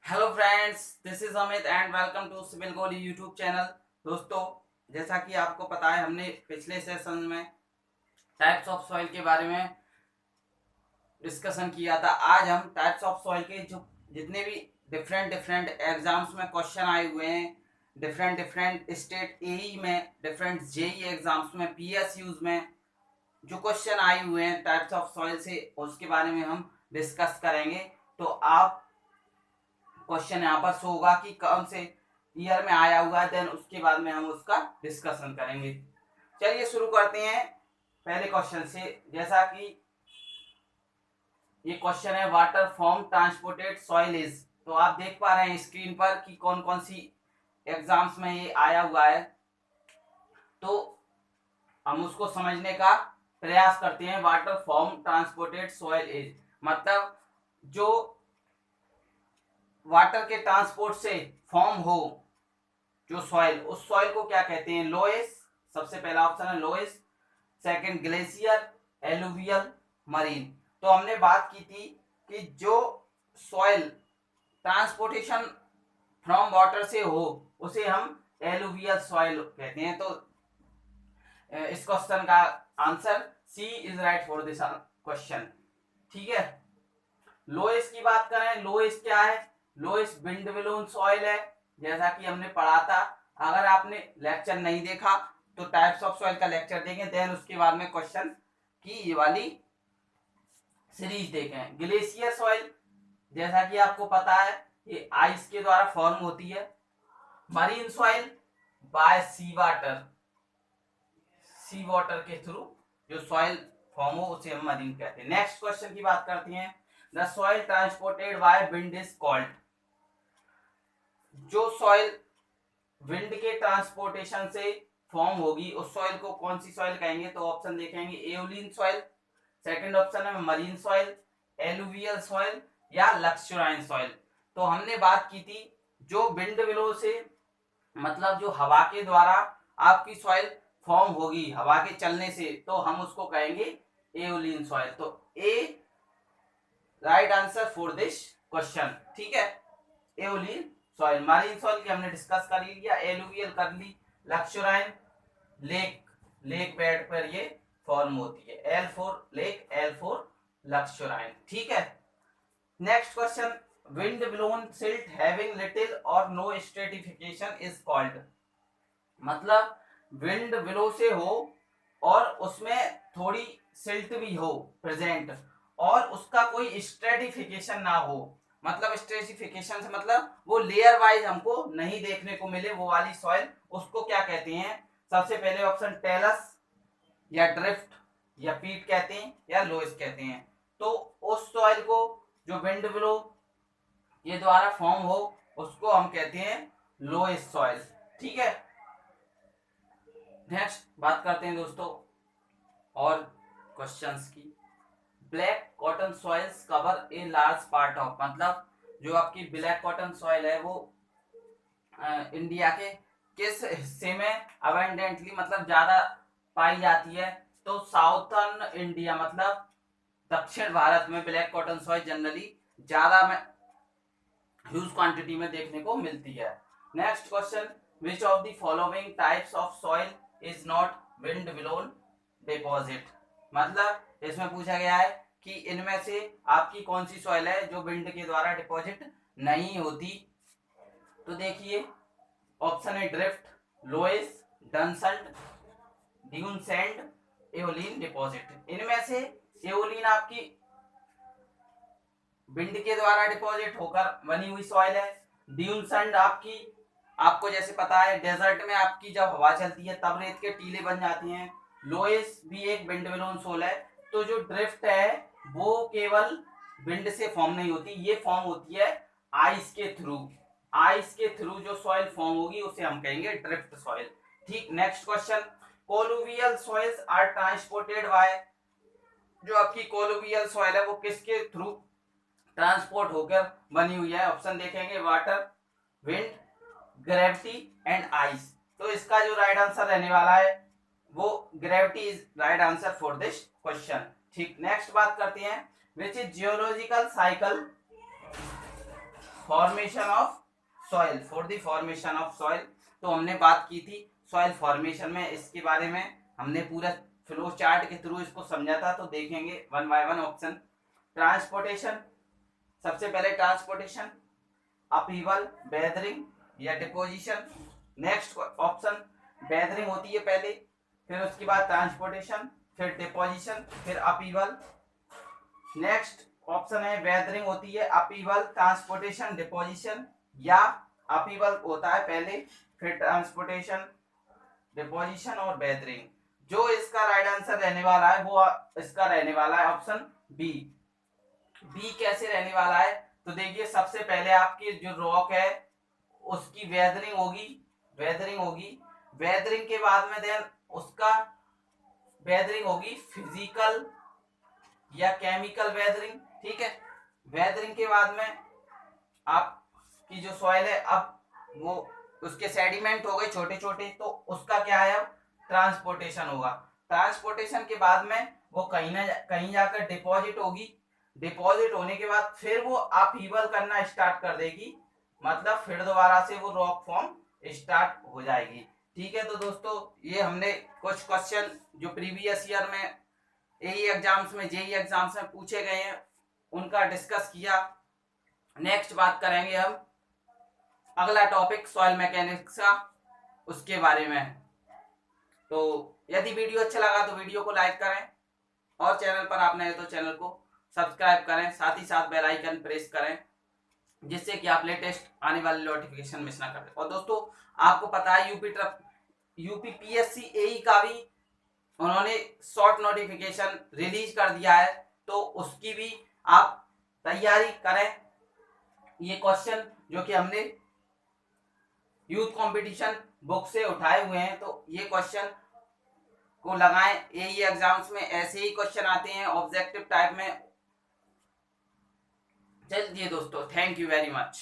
Hello friends, this is Amit and welcome to civil गोली YouTube channel. दोस्तों, जैसा कि आपको पता है, हमने पिछले सेशन में टाइप्स ऑफ सॉइल के बारे में डिस्कशन किया था। आज हम टाइप्स ऑफ सॉइल के जो जितने भी डिफरेंट डिफरेंट एग्जाम्स में क्वेश्चन आए हुए हैं, डिफरेंट डिफरेंट स्टेट एई में, डिफरेंट जेई एग्जाम्स में, पीएसयूज में जो क्वेश्चन आए हुए हैं टाइप्स ऑफ सॉइल से, उसके बारे में हम डिस्कस करेंगे। तो आप क्वेश्चन यहाँ पर शो होगा कि कौन से ईयर में आया हुआ है, देन उसके बाद में हम उसका डिस्कशन करेंगे। चलिए शुरू करते हैं पहले क्वेश्चन से। जैसा कि ये क्वेश्चन है, water form transported soil is. तो आप देख पा रहे हैं स्क्रीन पर कि कौन कौन सी एग्जाम्स में ये आया हुआ है। तो हम उसको समझने का प्रयास करते हैं। Water form transported soil is मतलब जो वाटर के ट्रांसपोर्ट से फॉर्म हो जो सॉइल, उस सॉइल को क्या कहते हैं? लोएस। सबसे पहला ऑप्शन है loess, second glacier, alluvial, marine. तो हमने बात की थी कि जो सॉइल ट्रांसपोर्टेशन फ्रॉम वाटर से हो उसे हम एलुवियल सॉइल कहते हैं। तो इस क्वेश्चन का answer C is right for this question. ठीक है। लोएस की बात करें, लोएस क्या है? लोएस विंड ब्लोन सॉइल है, जैसा कि हमने पढ़ा था। अगर आपने लेक्चर नहीं देखा तो टाइप्स ऑफ सॉइल का लेक्चर देखें, देन उसके बाद में क्वेश्चन की ये वाली सीरीज देखें। ग्लेशियर सॉइल, जैसा कि आपको पता है, ये आइस के द्वारा फॉर्म होती है। Marine soil by sea water, sea water के थ्रू जो सॉइल फॉर्म हो उसे हम मरीन कहते हैं। नेक्स्ट क्वेश्चन की बात करते हैं। The soil transported by wind is called. जो सॉइल विंड के ट्रांसपोर्टेशन से फॉर्म होगी उस सॉइल को कौन सी सॉइल कहेंगे? तो ऑप्शन देखेंगे, एओलिन सॉइल, सेकंड ऑप्शन है मरीन सॉइल, एलुवियल सॉइल या लक्सुराइन सॉइल। तो हमने बात की थी जो विंड बिलो से मतलब जो हवा के द्वारा आपकी सॉइल फॉर्म होगी हवा के चलने से, तो हम उसको कहेंगे एओलिन सॉइल। तो a right answer for this question. ठीक है, एओलिन सॉइल। मरीन सॉइल की हमने डिस्कस कर लिया, एलुवियल कर ली, लक्सुराइन लेक, लेक बेड पर ये फॉर्म होती है। L for lake, L for lacustrine. ठीक है। Next question, wind blown silt having little or no stratification is called. मतलब विंड ब्लो से हो और उसमें थोड़ी सिल्ट भी हो प्रेजेंट और उसका कोई स्ट्रेटिफिकेशन ना हो। मतलब स्ट्रेटिफिकेशन से मतलब वो लेयर वाइज हमको नहीं देखने को मिले, वो वाली सॉइल, उसको क्या कहते हैं? सबसे पहले ऑप्शन टेलस या ड्रिफ्ट या पीट कहते हैं या लोइस कहते हैं। तो उस सॉइल को जो विंड ब्लो ये द्वारा फॉर्म हो उसको हम कहते हैं लोइस सॉइल। ठीक है। नेक्स्ट बात करते हैं दोस्तों और क्वेश्चंस की। Black cotton soils cover a large part of. मतलब जो आपकी ब्लैक कॉटन सॉइल है वो इंडिया के किस हिस्से में अबेंडेंटली मतलब ज्यादा पाई जाती है? तो साउथर्न इंडिया मतलब दक्षिण भारत में ब्लैक कॉटन सॉइल जनरली ज्यादा में ह्यूज क्वांटिटी में देखने को मिलती है। Next question, which of the following types of soil is not wind blown deposit. मतलब इसमें पूछा गया है कि इनमें से आपकी कौन सी सॉइल है जो विंड के द्वारा डिपॉजिट नहीं होती। तो देखिए ऑप्शन है ड्रिफ्ट, लोएस, डनसल्ट, ड्यून सैंड, एओलिन डिपॉजिट। इनमें से एओलिन आपकी विंड के द्वारा डिपॉजिट होकर बनी हुई सॉइल है। ड्यून सैंड आपकी, आपको जैसे पता है डेजर्ट में आपकी जब हवा चलती है तब रेत के टीले बन जाती हैं। लोएस भी एक विंड ब्लोन सोल है। तो जो ड्रिफ्ट है वो केवल विंड से फॉर्म नहीं होती, ये फॉर्म होती है आइस के थ्रू। आइस के थ्रू जो सॉइल फॉर्म होगी उसे हम कहेंगे ड्रिफ्ट सॉइल। ठीक। Next question, colluvial soils are transported by. जो आपकी कोलुवियल सॉइल है वो किसके थ्रू ट्रांसपोर्ट होकर बनी हुई है? ऑप्शन देखेंगे, water, wind, gravity and ice. तो इसका जो राइट आंसर रहने वाला है वो gravity is right answer for this question. ठीक। नेक्स्ट बात करते हैं, which is geological cycle formation of soil, for the formation of soil. तो हमने बात की थी सॉइल फॉर्मेशन में, इसके बारे में हमने पूरा फ्लो चार्ट के थ्रू इसको समझा था। तो देखेंगे one by one option. Transportation, सबसे पहले ट्रांसपोर्टेशन, अपीवल, वेदरिंग या डिपोजिशन। नेक्स्ट ऑप्शन, वेदरिंग होती है पहले, फिर उसके बाद ट्रांसपोर्टेशन, फिर डिपोजिशन, फिर अपीवल। नेक्स्ट ऑप्शन है वेदरिंग होती है, अपीवल, ट्रांसपोर्टेशन, डिपोजिशन, या अपीवल होता है पहले, फिर ट्रांसपोर्टेशन, डिपोजिशन और वेदरिंग। जो इसका राइट आंसर रहने वाला है वो इसका रहने वाला है ऑप्शन बी। बी कैसे रहने वाला है, तो देखिए सबसे पहले आपकी जो रॉक है उसकी वेदरिंग होगी, वेदरिंग होगी। वेदरिंग के बाद में देन उसका वेदरिंग होगी फिजिकल या केमिकल वेदरिंग, ठीक है। वेदरिंग के बाद में आपकी जो सॉइल है अब वो उसके सेडिमेंट हो गए छोटे छोटे, तो उसका क्या है अब ट्रांसपोर्टेशन होगा। ट्रांसपोर्टेशन के बाद में वो कहीं ना कहीं जाकर डिपॉजिट होगी। डिपॉजिट होने के बाद फिर वो अपहीवल करना स्टार्ट कर देगी, मतलब फिर दोबारा से वो रॉक फॉर्म स्टार्ट हो जाएगी, ठीक है। तो दोस्तों ये हमने कुछ क्वेश्चन जो प्रीवियस ईयर में एई एग्जाम्स में, जेई एग्जाम्स में पूछे गए हैं उनका डिस्कस किया। नेक्स्ट बात करेंगे हम अगला टॉपिक सॉइल मैकेनिक्स का, उसके बारे में। तो यदि वीडियो अच्छा लगा तो वीडियो को लाइक करें, और चैनल पर आप नए तो चैनल को सब्सक्राइब करें, साथ ही साथ बेल आइकन प्रेस करें, जिससे कि आप लेटेस्ट आने वाले नोटिफिकेशन मिस ना करें। और दोस्तों आपको पता है यूपी पीएससी एई का भी उन्होंने शॉर्ट नोटिफिकेशन रिलीज कर दिया है, तो उसकी भी आप तैयारी करें। ये क्वेश्चन जो कि हमने यूथ कंपटीशन बुक से उठाए हुए हैं, तो ये क्वेश्चन को लगाएं। एई एग्जाम्स में ऐसे ही क्वेश्चन आते हैं ऑब्जेक्टिव टाइप में। चलिए दोस्तों, थैंक यू वेरी मच।